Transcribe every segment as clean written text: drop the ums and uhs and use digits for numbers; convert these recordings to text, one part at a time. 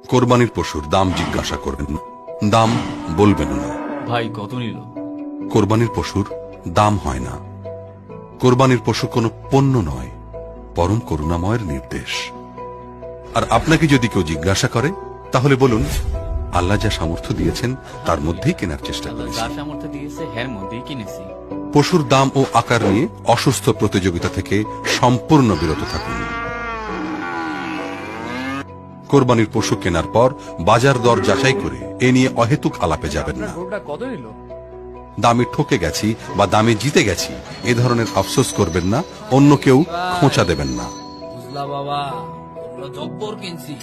কোরবানির পশুর দাম জিজ্ঞাসা করবেন না, দাম বলবেন না। ভাই কত নিল? কোরবানির পশুর দাম হয় না। কোরবানির পশু কোনো পণ্য নয়, পরম করুণাময়ের নির্দেশ। আর আপনাকে যদি কেউ জিজ্ঞাসা করে তাহলে বলুন, আল্লাহ যা সামর্থ্য দিয়েছেন তার মধ্যেই কেনার চেষ্টা আল্লাহ করেছি। যা সামর্থ্য দিয়েছে এর মধ্যেই কিনেছি। পশুর দাম ও আকার নিয়ে অসুস্থ প্রতিযোগিতা থেকে সম্পূর্ণ বিরত থাকুন। কোরবানির পশু কেনার পর বাজার দর যাচাই করে এ নিয়ে অহেতুক আলাপে যাবেন না। কত নিল? দামে ঠকে গেছি বা দামে জিতে গেছি এ ধরনের আফসোস করবেন না, অন্য কেউ খোঁচা দেবেন না। বুঝলা বাবা, জব্বর কিনছি।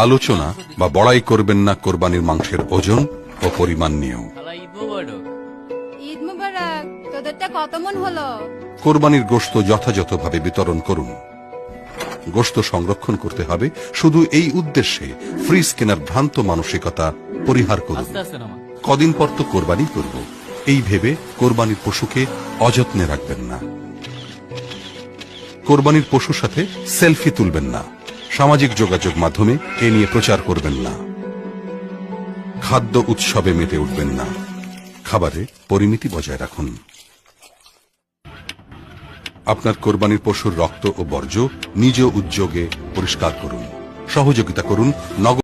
আলোচনা বা বড়াই করবেন না কোরবানির মাংসের ওজন ও পরিমাণ নিয়েও। খালা ঈদ মোবারক। ঈদ মুবারক। তোদেরটা কত মন হলো? কোরবানির গোশত যথাযথভাবে বিতরণ করুন। গোশত সংরক্ষণ করতে হবে শুধু এই উদ্দেশ্যে ফ্রিজ কেনার ভ্রান্ত মানসিকতা পরিহার করুন। আস্তে আস্তে নামা। কদিন পর তো কোরবানি করব, এই ভেবে কোরবানির পশুকে অযত্নে রাখবেন না। কোরবানির পশুর সাথে সেলফি তুলবেন না, সামাজিক যোগাযোগ মাধ্যমে এ নিয়ে প্রচার করবেন না। খাদ্য উৎসবে মেতে উঠবেন না, খাবারে পরিমিতি বজায় রাখুন। আপনার কোরবানির পশুর রক্ত ও বর্জ্য নিজ উদ্যোগে পরিষ্কার করুন। সহযোগিতা করুন নগদ